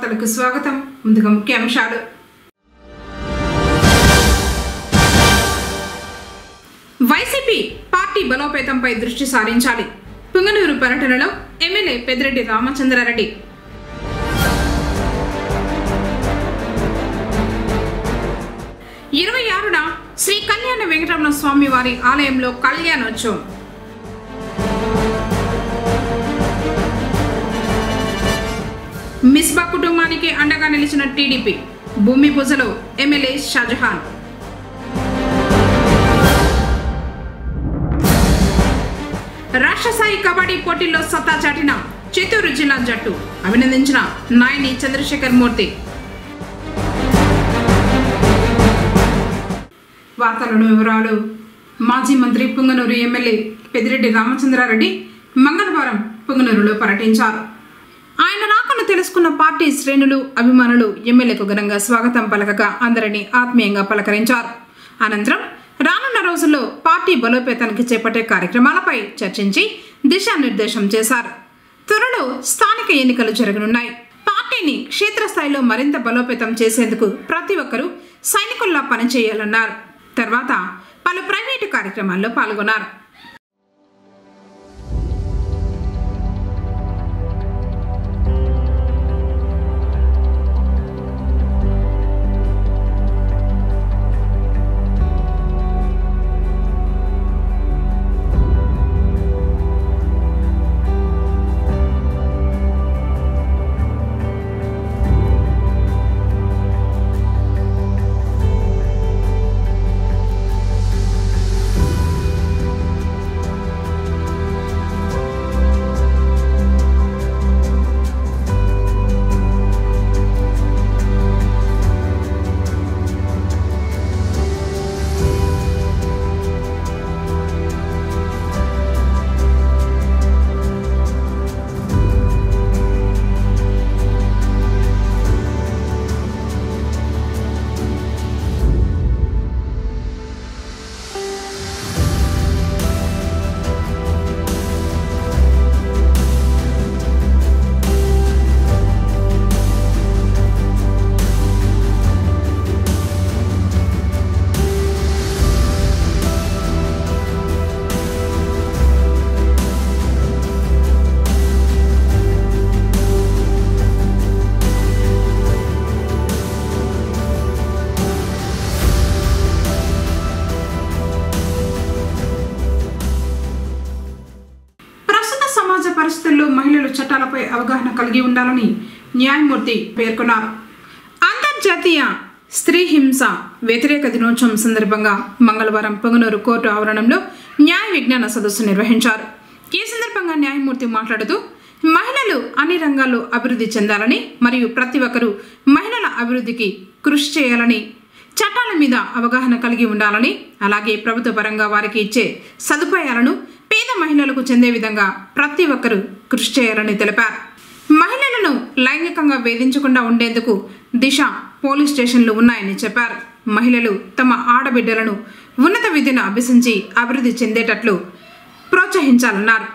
వార్తలకు స్వాగతం. ముందుగా ముఖ్యాంశాలు. వైసీపీ పార్టీ బలోపేతంపై దృష్టి సారించాలి. పుంగనూరు పర్యటనలో ఎమ్మెల్యే పెద్దిరెడ్డి రామచంద్రారెడ్డి. ఇరవై 26న శ్రీ కళ్యాణ వెంకటరమణ స్వామి వారి ఆలయంలో కళ్యాణోత్సవం. మిస్బా కుటుంబానికి అండగా నిలిచిన టీడీపీ. భూమి పూజలో ఎమ్మెల్యే షాజహాన్. రాష్ట్ర స్థాయి కబడ్డీ పోటీల్లో సత్తా చాటిన చిత్తూరు జిల్లా జట్టు. అభినందించిన నాయని చంద్రశేఖర్ మూర్తి. వార్తలను వివరాలు. మాజీ మంత్రి పుంగనూరు ఎమ్మెల్యే పెద్దిరెడ్డి రామచంద్రారెడ్డి మంగళవారం పుంగనూరులో పర్యటించారు. ఆయన రాకను తెలుసుకున్న పార్టీ శ్రేణులు, అభిమానులు ఎమ్మెల్యేకు ఘనంగా స్వాగతం పలకగా అందరినీ ఆత్మీయంగా పలకరించారు. అనంతరం రానున్న రోజుల్లో పార్టీ బలోపేతానికి చేపట్టే కార్యక్రమాలపై చర్చించి దిశానిర్దేశం చేశారు. త్వరలో స్థానిక ఎన్నికలు జరగనున్నాయి. పార్టీని క్షేత్రస్థాయిలో మరింత బలోపేతం చేసేందుకు ప్రతి ఒక్కరూ సైనికుల్లా పనిచేయాలన్నారు. తర్వాత పలు ప్రైవేటు కార్యక్రమాల్లో పాల్గొన్నారు. పరిస్థితుల్లో మహిళలు చట్టాలపై అవగాహన కలిగి ఉండాలని న్యాయమూర్తి పేర్కొన్నారు. అంతర్జాతీయ స్త్రీ హింస వ్యతిరేక దినోత్సవం సందర్భంగా మంగళవారం పొంగనూరు కోర్టు ఆవరణంలో న్యాయ విజ్ఞాన సదస్సు నిర్వహించారు. ఈ సందర్భంగా న్యాయమూర్తి మాట్లాడుతూ మహిళలు అన్ని రంగాల్లో అభివృద్ధి చెందాలని మరియు ప్రతి ఒక్కరూ మహిళల అభివృద్ధికి కృషి చేయాలని, చట్టాల మీద అవగాహన కలిగి ఉండాలని, అలాగే ప్రభుత్వ పరంగా వారికి ఇచ్చే సదుపాయాలను పేద మహిళలకు చెందే విధంగా ప్రతి ఒక్కరూ కృషి చేయాలని తెలిపారు. మహిళలను లైంగికంగా వేధించకుండా ఉండేందుకు దిశ పోలీస్ స్టేషన్లు ఉన్నాయని చెప్పారు. మహిళలు తమ ఆడబిడ్డలను ఉన్నత విద్యను అభ్యసించి అభివృద్ధి చెందేటట్లు ప్రోత్సహించాలన్నారు.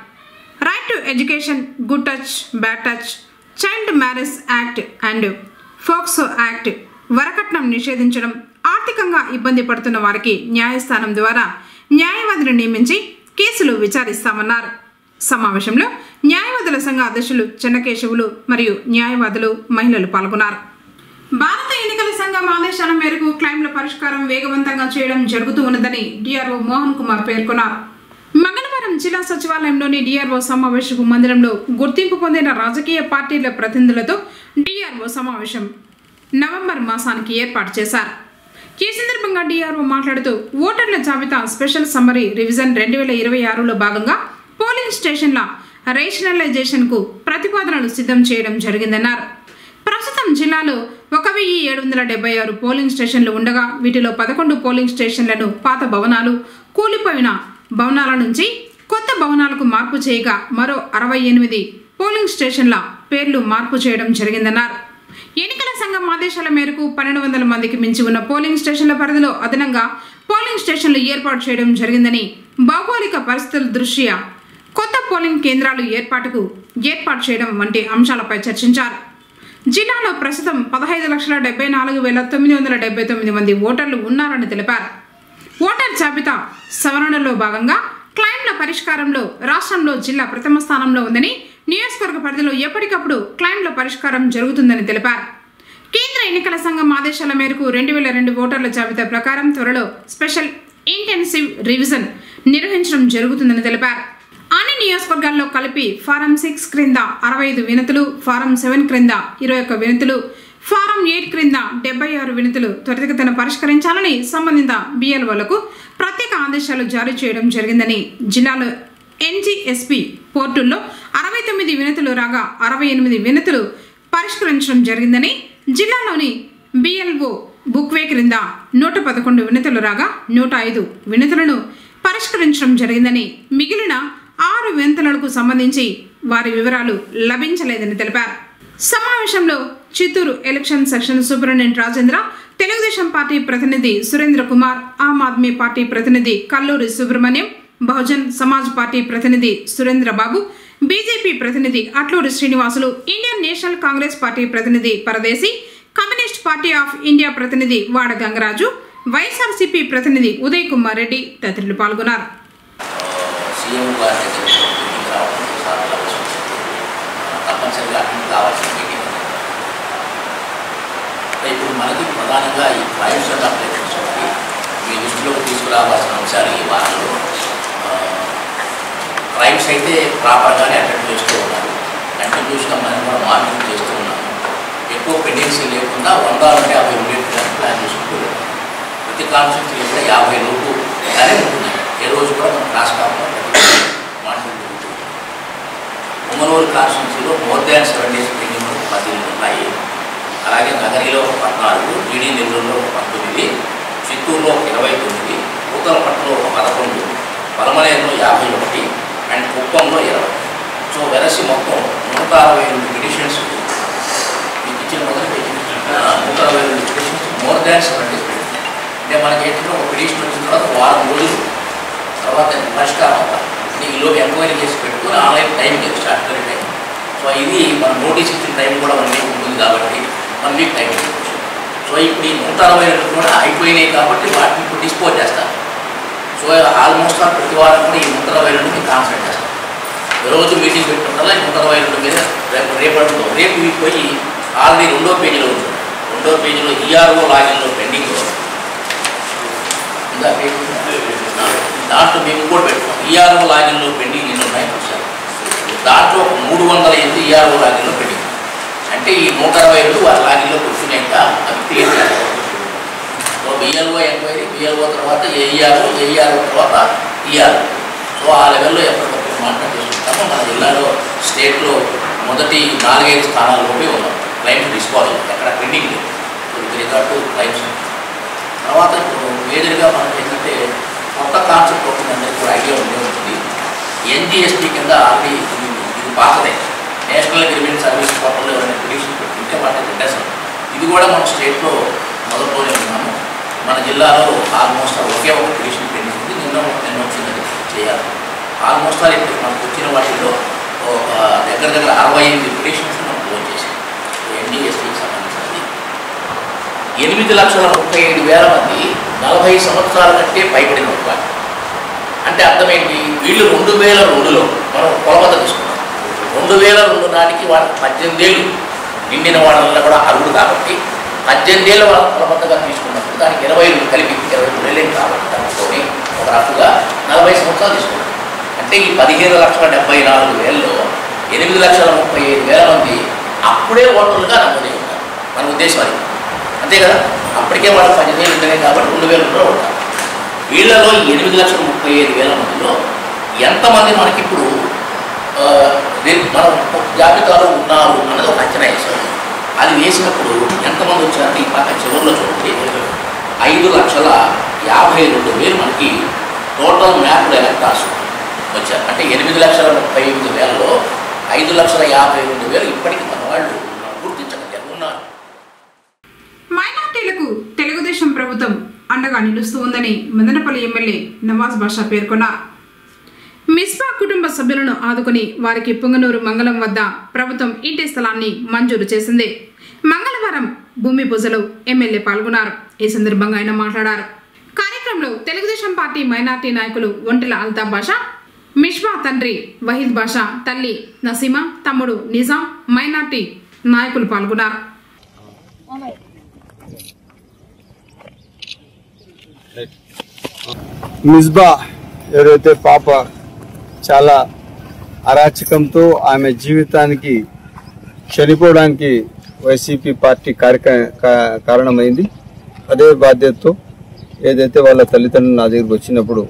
Right to education, good touch, bad touch, child marriage act and POCSO act, వరకట్నం నిషేధించడం, ఆర్థికంగా ఇబ్బంది పడుతున్న వారికి న్యాయస్థానం ద్వారా న్యాయవాదిని నియమించి కేసులు విచారిస్తామన్నారు. సమావేశంలో న్యాయవాదుల సంఘ అధ్యక్షులు చెన్నకేశవులు మరియు న్యాయవాదులు, మహిళలు పాల్గొన్నారు. భారత ఎన్నికల సంఘం ఆదేశాల మేరకు క్లైమ్ల పరిష్కారం వేగవంతంగా చేయడం జరుగుతూ ఉన్నదని డిఆర్ఓ మోహన్ కుమార్ పేర్కొన్నారు. మంగళవారం జిల్లా సచివాలయంలోని డిఆర్ఓ సమావేశపు మందిరంలో గుర్తింపు పొందిన రాజకీయ పార్టీల ప్రతినిధులతో డిఆర్ఓ సమావేశం నవంబర్ మాసానికి ఏర్పాటు చేశారు. ఈ సందర్భంగా డిఆర్ఓ మాట్లాడుతూ ఓటర్ల జాబితా స్పెషల్ సమ్మరీ రివిజన్ 2026లో భాగంగా పోలింగ్ స్టేషన్ల రేషనలైజేషన్ కు ప్రతిపాదనలు సిద్ధం చేయడం జరిగిందన్నారు. ప్రస్తుతం జిల్లాలో 1776 పోలింగ్ స్టేషన్లు ఉండగా వీటిలో 11 పోలింగ్ స్టేషన్లను పాత భవనాలు, కూలిపోయిన భవనాల నుంచి కొత్త భవనాలకు మార్పు చేయగా మరో 68 పోలింగ్ స్టేషన్ల పేర్లు మార్పు చేయడం జరిగిందన్నారు. ఎన్నికల సంఘం ఆదేశాల మేరకు 1200 మందికి మించి ఉన్న పోలింగ్ స్టేషన్ల పరిధిలో అదనంగా పోలింగ్ స్టేషన్లు ఏర్పాటు చేయడం జరిగిందని, భౌగోళిక పరిస్థితుల దృష్ట్యా కొత్త పోలింగ్ కేంద్రాలు ఏర్పాటు చేయడం వంటి అంశాలపై చర్చించారు. జిల్లాలో ప్రస్తుతం 15,74,979 మంది ఓటర్లు ఉన్నారని తెలిపారు. ఓటర్ జాబితా సవరణలో భాగంగా క్లైమ్ల పరిష్కారంలో రాష్ట్రంలో జిల్లా ప్రథమ స్థానంలో ఉందని, నియోజకవర్గ పరిధిలో ఎప్పటికప్పుడు క్లైమ్ల పరిష్కారం జరుగుతుందని తెలిపారు. కేంద్ర ఎన్నికల సంఘం ఆదేశాల మేరకు 2002 ఓటర్ల జాబితా ప్రకారం త్వరలో స్పెషల్ ఇంటెన్సివ్ రివిజన్ నిర్వహించడం జరుగుతుందని తెలిపారు. అన్ని నియోజకవర్గాల్లో కలిపి ఫారం 6 క్రింద 65 వినతులు, ఫారం 7 క్రింద 21 వినతులు, ఫారం 8 క్రింద 76 వినతులు త్వరితగతిన పరిష్కరించాలని సంబంధిత బిఎల్ఓలకు ప్రత్యేక ఆదేశాలు జారీ చేయడం జరిగిందని, జిల్లాలో ఎన్జీఎస్పీ పోర్టుల్లో 69 వినతులు రాగా 68 వినతులు పరిష్కరించడం జరిగిందని, జిల్లాలోని బిఎల్ఓ బుక్వే క్రింద 111 వినతులు రాగా 105 వినతులను పరిష్కరించడం జరిగిందని, మిగిలిన 6 వినతులకు సంబంధించి వారి వివరాలు లభించలేదని తెలిపారు. సమావేశంలో Chittoor election section superintendent Rajendra, Telugu Desam party ప్రతినిధి సురేంద్ర కుమార్, ఆమ్ ఆద్మీ పార్టీ ప్రతినిధి కల్లూరి సుబ్రహ్మణ్యం, బహుజన్ సమాజ్ పార్టీ ప్రతినిధి సురేంద్ర బాబు, బీజేపీ ప్రతినిధి Atluri Srinivasulu, Indian national Congress party ప్రతినిధి పరదేశి, కమ్యూనిస్ట్ పార్టీ ఆఫ్ ఇండియా ప్రతినిధి వాడ గంగరాజు, వైఎస్ఆర్సీపీ ప్రతినిధి ఉదయ్ కుమార్ రెడ్డి తదితరులు పాల్గొన్నారు. ఇప్పుడు మనకి ప్రధానంగా ఈ ప్రైవేట్ సెక్టర్ అప్లికేషన్స్ ఒకటి మీ దృష్టిలోకి తీసుకురావాల్సిన అంశాలు ఈ వారంలో ప్రైమ్స్ అయితే ప్రాపర్గానే అటెండ్ చేస్తూ ఉన్నారు. కంటిన్యూస్గా మనం కూడా మార్కెట్ చేస్తూ ఉన్నాము. ఎక్కువ పెండెన్సీ లేకుండా 100 నుండి 50 ఉండేట్టుగా ప్లాన్ చేసుకుంటూ ప్రతి కాన్స్టిట్యూన్సీ కూడా 50 లోపు అలానే ఉంటున్నాయి. ఏ రోజు కూడా మనం క్రాస్ కాకుండా మార్కెట్ జరుగుతుంది. ఉమ్మనూరు కాన్స్టిట్యూన్సీలో మోర్ దాన్ 7 days పెండింగ్ 18 ఉన్నాయి. అలాగే నగరిలో 14, జీడీ నెల్లూరులో 19, చిత్తూరులో 29, పూతలపట్టులో 11, పలమనేరులో 51 అండ్ కుప్పంలో 20. సో వెరసి మొత్తం 162 పిటిషన్స్ మీకు ఇచ్చిన మొదటి 162 పిటిషన్స్ మోర్ దాన్ 7 days పెట్టింది. అంటే మనకి ఏంటంటే ఒక పిటిషన్ వచ్చిన తర్వాత వారం రోజులు తర్వాత పరిష్కారం అవ్వాలి. ఈలోపు ఎంక్వైరీ చేసి పెట్టుకుని ఆన్లైన్ టైం లేదు, స్టాట్యుటరీ టైం. సో ఇది మన నోటీస్ ఇచ్చిన టైం కూడా 1 week ఉంటుంది కాబట్టి 1 week టైం తీసుకోవచ్చు. సో ఇప్పుడు ఈ 162 కూడా అయిపోయినాయి కాబట్టి వాటిని ఇప్పుడు డిస్పోజ్ చేస్తాను. సో ఆల్మోస్ట్ ప్రతి వారం కూడా ఈ 162 కాన్సన్ట్రేట్ చేస్తాం. రోజు మీటింగ్ పెట్టుకుంటారా ఈ 162 మీద రేపటిలో రేపు పోయి ఆల్రెడీ 2వ పేజీలో ఉంటుంది. 2వ పేజీలో ఈఆర్ఓ లాగిన్లో పెండింగ్లో దాంట్లో మేము కూడా పెట్టుకోం. ఈఆర్ఓ లాగిన్లో పెండింగ్ ఎన్ని ఉన్నాయి చూసారు. దాంట్లో 308 ఈఆర్ఓ లాగిన్లో పెండింగ్. అంటే ఈ 162 వారి లాగిన్లో కూర్చున్నాక అది క్లియర్ చేస్తారు. సో బిఎల్ఓ ఎంక్వైరీ, బిఎల్ఓ తర్వాత ఏఈఆర్ఓ, ఏఈఆర్ఓ తర్వాత ఈఆర్ఓ. సో ఆ లెవెల్లో ఎప్పటికప్పుడు మాట్లాడి చేసుకుంటాము. మన జిల్లాలో స్టేట్లో మొదటి 4-5 స్థానాల్లోనే ఉన్నాం. క్లైమ్స్ డిస్పోజల్ ఎక్కడ పెండింగ్ లేదు. So with regard to claims. తర్వాత ఇప్పుడు మేజర్గా మనకి ఏంటంటే కొత్త కాన్సెప్ట్ ఒకటి అందరికీ కూడా ఐడియా ఉండే ఉంటుంది. ఎన్జిఎస్టీ కింద ఆల్రెడీ ఇది పాతదే. నేషనల్ అగ్రిమెంట్ సర్వీస్ పోర్టల్లో ఎవరైనా పిటిషన్ పెట్టుకుంటే వాటిని రిటర్న్. ఇది కూడా మన స్టేట్లో మొదట్లోనే ఉన్నాము. మన జిల్లాలో ఆల్మోస్ట్ ఒకే ఒక పిటిషన్ పెండింగ్ ఉంది. నిన్న వచ్చింది చేయాలి. ఆల్మోస్ట్ ఇప్పుడు మనకు వచ్చిన వాటిలో దగ్గర 68 పిటిషన్స్ మనం క్లోజ్ చేసాం. ఎన్జిఎస్టీకి సంబంధించినది 8,35,000 మంది 40 సంవత్సరాల కంటే పైబడిన వాళ్ళు. అంటే అర్థమేంటి, వీళ్ళు 2002లో మనం కొలబద్ద తీసుకున్నాం. 2002 నాటికి వాళ్ళకి 18 ఏళ్ళు నిండిన వాళ్ళల్లో కూడా అర్హుడు కాబట్టి 18 ఏళ్ళ వాళ్ళ కొలబద్దగా తీసుకున్నప్పుడు దానికి 22 కలిపి 22 ఏళ్ళు కాబట్టి దాంతో ఒక రఫ్గా 40 సంవత్సరాలు తీసుకున్నాం. అంటే ఈ 15,74,000లో 8,35,000 మంది అప్పుడే ఓటర్లుగా నమోదై ఉంటారు. మన ఉద్దేశం అది అంతే కదా. అప్పటికే వాళ్ళు 18 ఏళ్ళు ఉంటేనే కాబట్టి 2,000 కూడా ఉంటారు. వీళ్ళలో 8,35,000 మందిలో ఎంతమంది మనకి ఇప్పుడు మన జాబితాలో ఉన్నారు అన్నది ఒక అంచనా వేశారు. అది వేసినప్పుడు ఎంతమంది వచ్చారంటే ఈ పక్క చివరిలో చూడండి 5,52,000 మనకి టోటల్ మ్యాప్డ్ ఎలక్టార్స్ వచ్చారు. అంటే 8,35,000లో 5,52,000 ఇప్పటికీ మన వాళ్ళు గుర్తించగలిగారు ఉన్నారు. మైనార్టీలకు తెలుగుదేశం ప్రభుత్వం అండగా నిలుస్తూ ఉందని మదనపల్లి ఎమ్మెల్యే నవాజ్ బాషా పేర్కొన్నారు. మిస్బా కుటుంబ సభ్యులను ఆదుకుని వారికి పుంగనూరు మంగళం వద్ద ప్రభుత్వం ఇంటి స్థలాన్ని మంజూరు చేసింది. మంగళవారం భూమి పూజలో ఎమ్మెల్యే పాల్గొన్నారు. ఈ సందర్భంగా ఆయన మాట్లాడారు. కార్యక్రమంలో తెలుగుదేశం పార్టీ మైనార్టీ నాయకులు ఒంటెల అల్తాఫ్ బాషా, మిష్బా తండ్రి వహీద్ బాషా, తల్లి నసీమా, తమ్ముడు నిజాం, మైనార్టీ నాయకులు పాల్గొన్నారు. మిస్బా ఎవరైతే పాప చాలా అరాచకంతో ఆమె జీవితానికి చనిపోవడానికి వైసీపీ పార్టీ కారణమైంది. అదే బాధ్యతతో ఏదైతే వాళ్ళ తల్లిదండ్రులు నా దగ్గరకు వచ్చినప్పుడు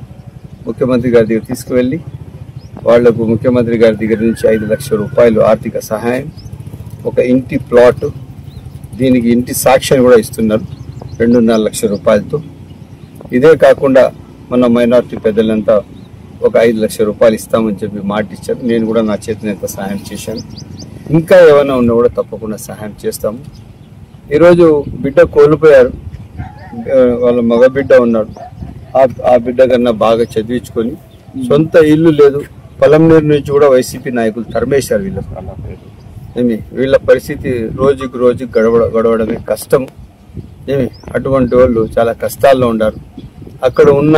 ముఖ్యమంత్రి గారి దగ్గర తీసుకువెళ్ళి వాళ్లకు ముఖ్యమంత్రి గారి దగ్గర నుంచి 5 లక్షల రూపాయలు ఆర్థిక సహాయం, ఒక ఇంటి ప్లాట్, దీనికి ఇంటి సాక్ష్యాన్ని కూడా ఇస్తున్నారు 2.5 లక్షల రూపాయలతో. ఇదే కాకుండా మన మైనార్టీ పెద్దలంతా ఒక 5 లక్షల రూపాయలు ఇస్తామని చెప్పి మాట ఇచ్చారు. నేను కూడా నా చేతినంత సహాయం చేశాను. ఇంకా ఏమైనా ఉన్నా కూడా తప్పకుండా సహాయం చేస్తాము. ఈరోజు బిడ్డ కోల్పోయారు, వాళ్ళ మగ బిడ్డ ఉన్నాడు. ఆ బిడ్డ కన్నా బాగా చదివించుకొని సొంత ఇల్లు లేదు. పొలంనీరు నుంచి కూడా వైసీపీ నాయకులు తరిమేశారు వీళ్ళ పరిస్థితి రోజుకి గడవడమే కష్టం. అటువంటి వాళ్ళు చాలా కష్టాల్లో ఉన్నారు. అక్కడ ఉన్న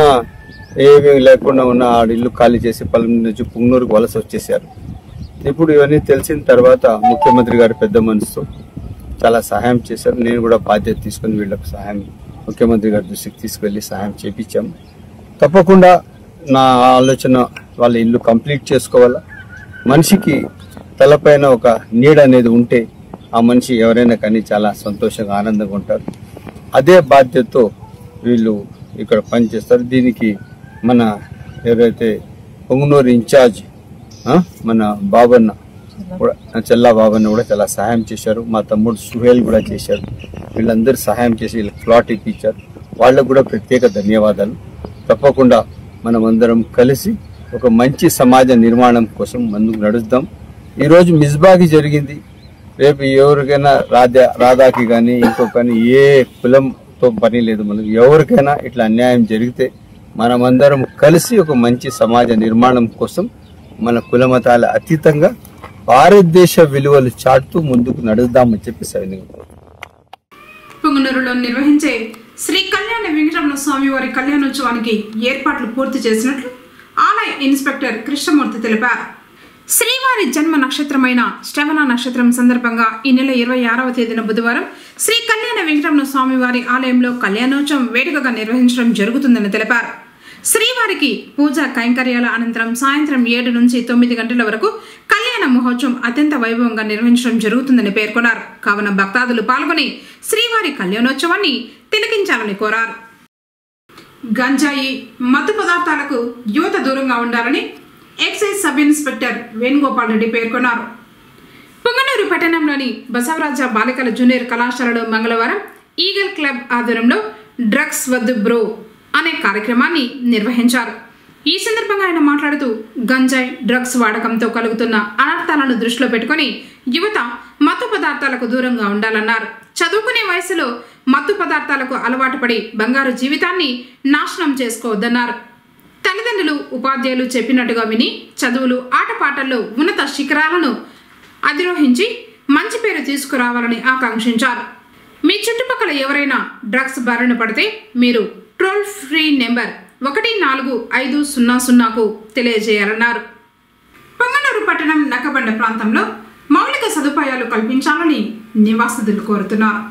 ఏమీ లేకుండా ఉన్న ఆ ఇల్లు ఖాళీ చేసి పొలంనీరు నుంచి పుంగనూరుకు వలస వచ్చేసారు. ఇప్పుడు ఇవన్నీ తెలిసిన తర్వాత ముఖ్యమంత్రి గారి పెద్ద మనసుతో చాలా సహాయం చేశారు. నేను కూడా బాధ్యత తీసుకుని వీళ్ళకు సహాయం ముఖ్యమంత్రి గారి దృష్టికి తీసుకువెళ్ళి సహాయం చేపించాము. తప్పకుండా నా ఆలోచన వాళ్ళ ఇల్లు కంప్లీట్ చేసుకోవాలా. మనిషికి తలపైన ఒక నీడ అనేది ఉంటే ఆ మనిషి ఎవరైనా కానీ చాలా సంతోషంగా ఆనందంగా ఉంటారు. అదే బాధ్యతతో వీళ్ళు ఇక్కడ పనిచేస్తారు. దీనికి మన ఎవరైతే పొంగునూరు ఇన్ఛార్జ్ మన బాబన్న కూడా, చెల్లా బాబన్న కూడా చాలా సహాయం చేశారు. మా తమ్ముడు సుహేల్ కూడా చేశారు. వీళ్ళందరూ సహాయం చేసి వీళ్ళకి ప్లాట్ ఇప్పించారు. వాళ్ళకు కూడా ప్రత్యేక ధన్యవాదాలు. తప్పకుండా మనం అందరం కలిసి ఒక మంచి సమాజ నిర్మాణం కోసం ముందుకు నడుద్దాం. ఈరోజు మిస్బాకి జరిగింది, రేపు ఎవరికైనా రాధాకి కానీ ఇంకొకని ఏ కులంతో పని లేదు. మనకు ఎవరికైనా ఇట్లా అన్యాయం జరిగితే మనమందరం కలిసి ఒక మంచి సమాజ నిర్మాణం కోసం మన కులమతాల అతీతంగా భారతదేశ విలువలు చాటుతూ ముందుకు నడుద్దామని చెప్పి సైనికులు పొంగనూరులో నిర్వహించే శ్రీ కళ్యాణ వెంకటరమణ స్వామి వారి కళ్యాణోత్సవానికి ఏర్పాట్లు పూర్తి చేసినట్లు ఆలయ ఇన్స్పెక్టర్ కృష్ణమూర్తి తెలిపారు. శ్రీవారి జన్మ నక్షత్రమైన శ్రవణ నక్షత్రం సందర్భంగా ఈ నెల 26వ తేదీన బుధవారం శ్రీ కళ్యాణ వెంకటరమణ స్వామి వారి ఆలయంలో కళ్యాణోత్సవం వేడుకగా నిర్వహించడం జరుగుతుందని తెలిపారు. శ్రీవారికి పూజా కైంకర్యాల అనంతరం సాయంత్రం 7 నుంచి 9 గంటల వరకు కళ్యాణ మహోత్సవం అత్యంత వైభవంగా నిర్వహించడం జరుగుతుందని పేర్కొన్నారు. కావున భక్తాదులు పాల్గొని శ్రీవారి కళ్యాణోత్సవాన్ని తిలకించాలని కోరారు. గంజాయి, మత్తు పదార్థాలకు యువత దూరంగా ఉండాలని excise sub inspector Venugopal Reddy పేర్కొన్నారు. పొంగనూరు పట్టణంలోని బసవరాజ బాలికల జూనియర్ కళాశాలలో మంగళవారం ఈగల్ క్లబ్ ఆధ్వర్యంలో డ్రగ్స్ వద్దు బ్రో అనే కార్యక్రమాన్ని నిర్వహించారు. ఈ సందర్భంగా ఆయన మాట్లాడుతూ గంజాయి, డ్రగ్స్ వాడకంతో కలుగుతున్న అనర్థాలను దృష్టిలో పెట్టుకుని యువత మత్తు పదార్థాలకు దూరంగా ఉండాలన్నారు. చదువుకునే వయసులో మత్తు పదార్థాలకు అలవాటు పడి బంగారు జీవితాన్ని నాశనం చేసుకోవద్దన్నారు. తల్లిదండ్రులు, ఉపాధ్యాయులు చెప్పినట్టుగా విని చదువులు, ఆటపాటల్లో ఉన్నత శిఖరాలను అధిరోహించి మంచి పేరు తీసుకురావాలని ఆకాంక్షించారు. మీ చుట్టుపక్కల ఎవరైనా డ్రగ్స్ బారిన పడితే మీరు టోల్ ఫ్రీ నెంబర్ 14500కు తెలియజేయాలన్నారు. పొంగనూరు పట్టణం నక్కబండ ప్రాంతంలో మౌలిక సదుపాయాలు కల్పించాలని నివాసితులు కోరుతున్నారు.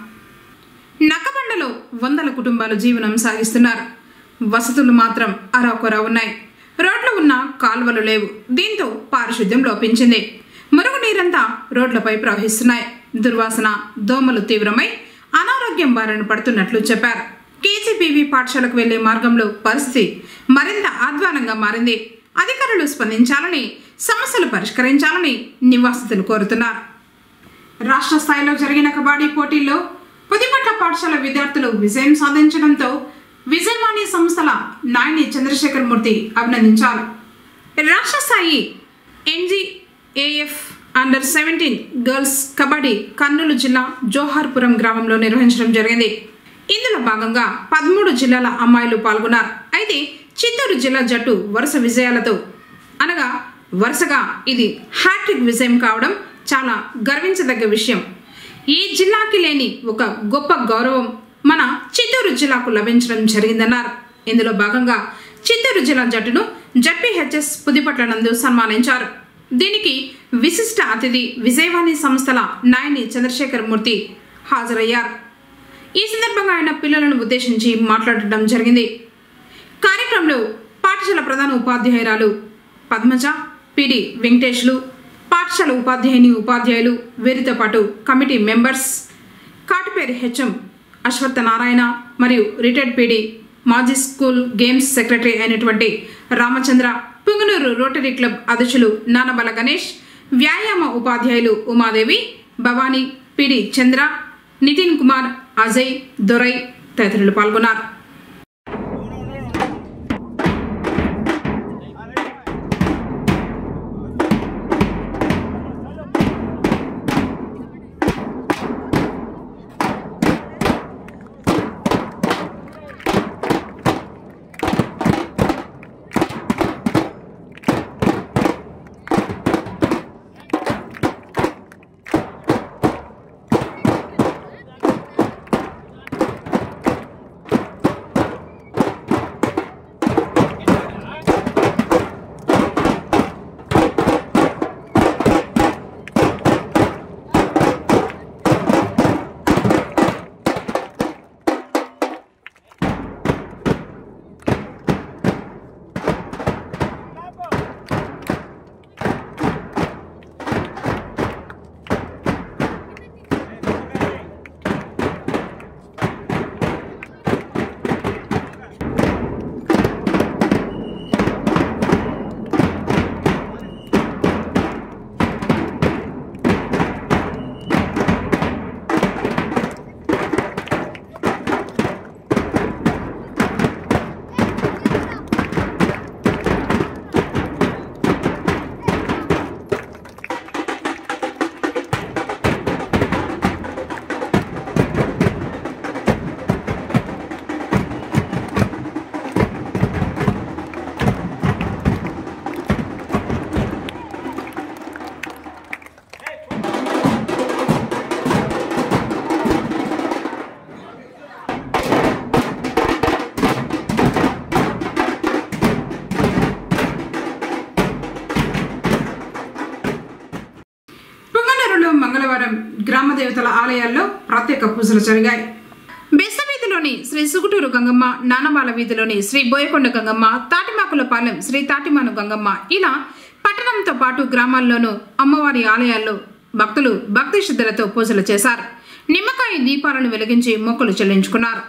నక్కబండలో 100 కుటుంబాలు జీవనం సాగిస్తున్నారు. వసతులు మాత్రం అరాకొరా ఉన్నాయి. రోడ్లు ఉన్న కాలువలు లేవు. దీంతో పారిశుద్ధ్యం లోపించింది. మురుగునీరంతా రోడ్లపై ప్రవహిస్తున్నాయి. దుర్వాసన, దోమలు తీవ్రమై అనారోగ్యం బారిన పడుతున్నట్లు చెప్పారు. కేజీబీవీ పాఠశాలకు వెళ్లే మార్గంలో పరిస్థితి మరింత అధ్వానంగా మారింది. అధికారులు స్పందించాలని, సమస్యలు పరిష్కరించాలని నివాసితులు కోరుతున్నారు. రాష్ట్ర స్థాయిలో జరిగిన కబడ్డీ పోటీల్లో పుదిపట్ల పాఠశాల విద్యార్థులు విజయం సాధించడంతో విజయవాణి సంస్థల నాయని చంద్రశేఖర్ మూర్తి అభినందించారు. రాష్ట్ర స్థాయి NGAF అండర్-17 గర్ల్స్ కబడ్డీ కర్నూలు జిల్లా జోహార్పురం గ్రామంలో నిర్వహించడం జరిగింది. ఇందులో భాగంగా 13 జిల్లాల అమ్మాయిలు పాల్గొన్నారు. అయితే చిత్తూరు జిల్లా జట్టు వరుస విజయాలతో వరుసగా ఇది హ్యాట్రిక్ విజయం కావడం చాలా గర్వించదగ్గ విషయం. ఈ జిల్లాకి లేని ఒక గొప్ప గౌరవం మన చిత్తూరు జిల్లాకు లభించడం జరిగిందన్నారు. ఇందులో భాగంగా చిత్తూరు జిల్లా జట్టును జడ్పీహెచ్ఎస్ పుదిపట్ల నందు సన్మానించారు. దీనికి విశిష్ట అతిథి విజయవాణి సంస్థల నాయని చంద్రశేఖర్ మూర్తి హాజరయ్యారు. ఈ సందర్భంగా ఆయన పిల్లలను ఉద్దేశించి మాట్లాడటం జరిగింది. కార్యక్రమంలో పాఠశాల ప్రధాన ఉపాధ్యాయురాలు పద్మజ, పిడి వెంకటేష్లు, పాఠశాల ఉపాధ్యాయులు, వీరితో పాటు కమిటీ మెంబర్స్ కాటిపేరి హెచ్ఎం అశ్వత్థ నారాయణ మరియు రిటైర్డ్ పిడి మాజీ స్కూల్ గేమ్స్ సెక్రటరీ అయినటువంటి రామచంద్ర, పుంగనూరు రోటరీ క్లబ్ అధ్యక్షులు నానబల గణేష్, వ్యాయామ ఉపాధ్యాయులు ఉమాదేవి, భవానీ, పిడి చంద్ర, నితిన్ కుమార్, అజయ్, దొరై తదితరులు పాల్గొన్నారు. మంగళవారం గ్రామ దేవతల ఆలయాల్లో ప్రత్యేక పూజలు జరిగాయి. బెస్త వీధిలోని శ్రీ సుగుటూరు గంగమ్మ, నానబాల వీధిలోని శ్రీ బోయకొండ గంగమ్మ, తాటిమాకులపాలెం శ్రీ తాటిమాను గంగమ్మ, ఇలా పట్టణంతో పాటు గ్రామాల్లోనూ అమ్మవారి ఆలయాల్లో భక్తులు భక్తి శ్రద్ధలతో పూజలు చేశారు. నిమ్మకాయ దీపాలను వెలిగించి మొక్కులు చెల్లించుకున్నారు.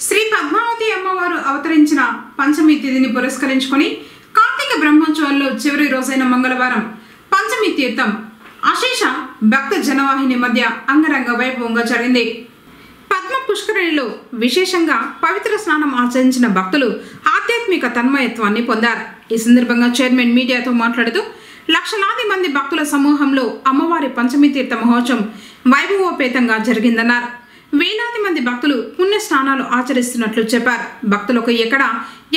శ్రీ పద్మావతి అమ్మవారు అవతరించిన పంచమి తిథిని పురస్కరించుకొని కార్తీక బ్రహ్మోత్సవాల్లో చివరి రోజైన మంగళవారం పంచమి తీర్థం అశేష భక్త జనవాహిని మధ్య అంగరంగ వైభవంగా జరిగింది. పద్మ పుష్కరిణిలో విశేషంగా పవిత్ర స్నానం ఆచరించిన భక్తులు ఆధ్యాత్మిక తన్మయత్వాన్ని పొందారు. ఈ సందర్భంగా చైర్మన్ మీడియాతో మాట్లాడుతూ లక్షలాది మంది భక్తుల సమూహంలో అమ్మవారి పంచమి తీర్థ మహోత్సవం వైభవోపేతంగా జరిగిందన్నారు. వేలాది మంది భక్తులు పుణ్య స్నానాలు ఆచరిస్తున్నట్లు చెప్పారు. భక్తులకు ఎక్కడా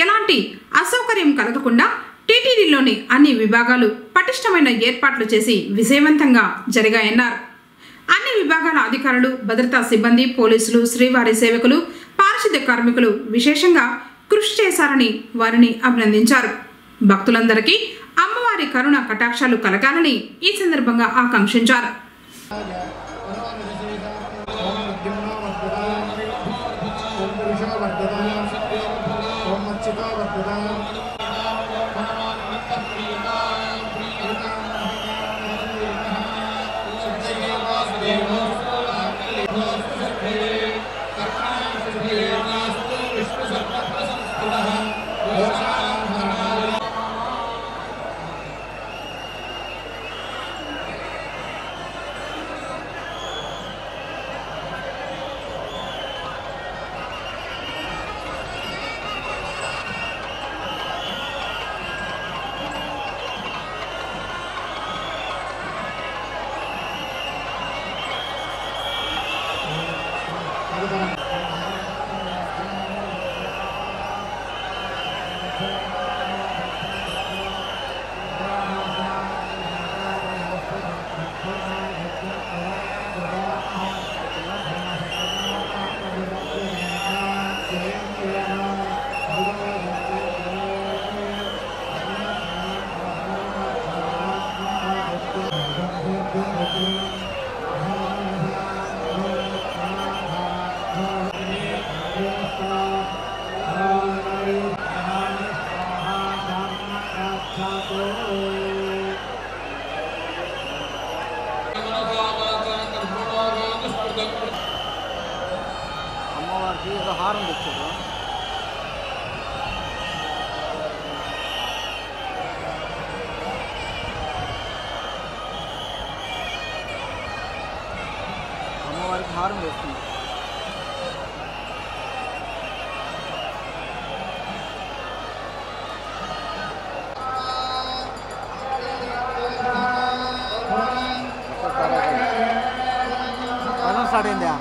ఎలాంటి అసౌకర్యం కలగకుండా టీటీడీలోని అన్ని విభాగాలు పటిష్టమైన ఏర్పాట్లు చేసి విజయవంతంగా జరిగాయన్నారు. అన్ని విభాగాల అధికారులు, భద్రతా సిబ్బంది, పోలీసులు, శ్రీవారి సేవకులు, పారిశుద్ధ్య కార్మికులు విశేషంగా కృషి చేశారని వారిని అభినందించారు. భక్తులందరికీ అమ్మవారి కరుణ కటాక్షాలు కలగాలని ఈ సందర్భంగా ఆకాంక్షించారు. అమ్మవారికి ఒక హారం తెచ్చారు. అమ్మవారికి హారం వేస్తుంది. పదం స్టార్ట్ అయిందా?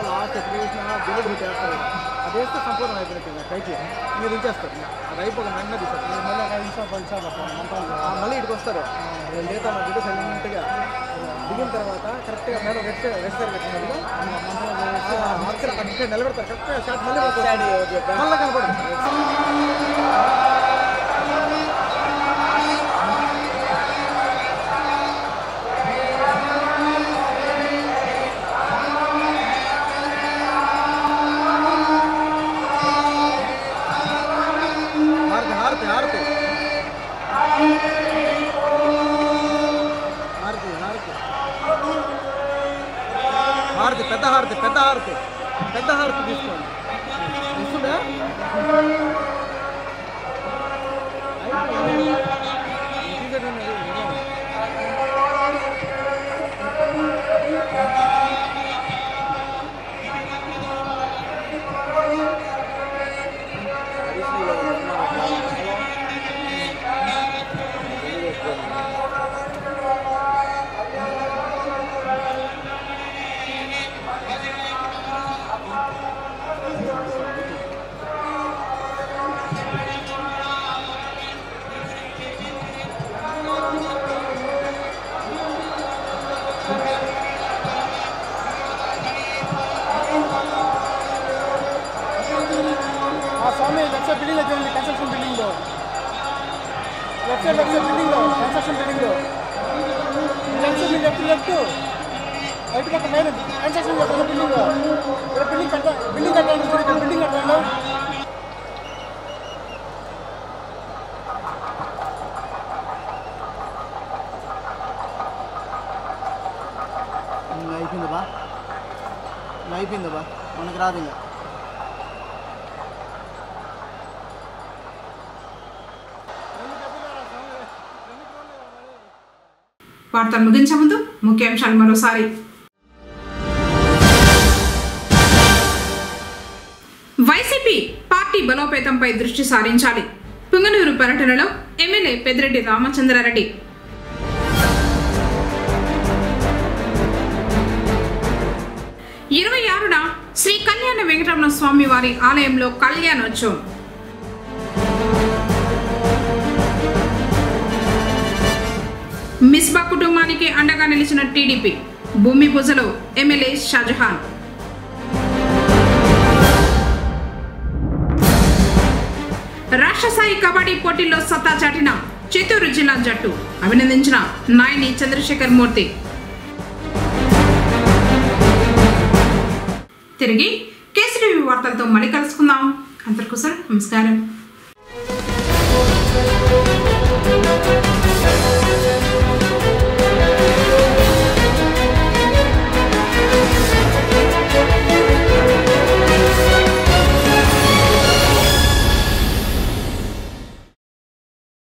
లాస్ట్ ఎప్పుడు చేస్తారు. అది వేస్తే సంపూర్ణం అయిపోయినట్టు పైకి మీరు దించేస్తారు. అది అయిపోయి వెంటనే తీసేస్తారు. మళ్ళీ 5 నిమిషాలు 10 నిమిషాలు మళ్ళీ ఇటుకు వస్తారు. లేత మధ్యలో సైలెంట్గా దిగిన తర్వాత కరెక్ట్గా మేడం రెస్ట్ పెట్టినప్పుడు అక్కడ నిలబెడతారు. కరెక్ట్గా షాట్ మళ్ళీ మళ్ళీ కనపడదు. హారతి పెద్ద హారతి తీసుకోండి. వస్తుందా? స్వామి లెఫ్ట్ సైడ్ బిల్డింగ్ చూడండి. కన్స్ట్రక్షన్ బిల్డింగ్లో లెఫ్ట్ సైడ్ బిల్డింగ్లో కన్స్ట్రక్షన్ బిల్డింగ్లో లెఫ్ట్ రైట్ పక్క పైన కన్స్ట్రక్షన్ బిల్డింగ్ బిల్డింగ్ కట్టాలి. బిల్డింగ్ కట్టాలి. అయిపోయిందా మనకు రాదు ఇంకా. వార్తలు ముగించే ముందు ముఖ్యాంశాలు మరోసారి. వైసీపీ పార్టీ బలోపేతంపై దృష్టి సారించాలి. పుంగనూరు పర్యటనలో ఎమ్మెల్యే పెద్దిరెడ్డి రామచంద్రారెడ్డి. ఇరవై 26న శ్రీ కళ్యాణ వెంకటరమణ స్వామి వారి ఆలయంలో కళ్యాణోత్సవం. మిస్బా కుటుంబానికి అండగా నిలిచిన టీడీపీ. భూమి పూజలో ఎమ్మెల్యే షాజహాన్. రాష్ట్ర స్థాయి కబడ్డీ పోటీల్లో సత్తా చాటిన చిత్తూరు జిల్లా జట్టు. అభినందించిన నాయని చంద్రశేఖర్ మూర్తి. తిరిగి కేసీటీవీ వార్తలతో మళ్ళీ కలుసుకుందాం. అందరికీ నమస్కారం.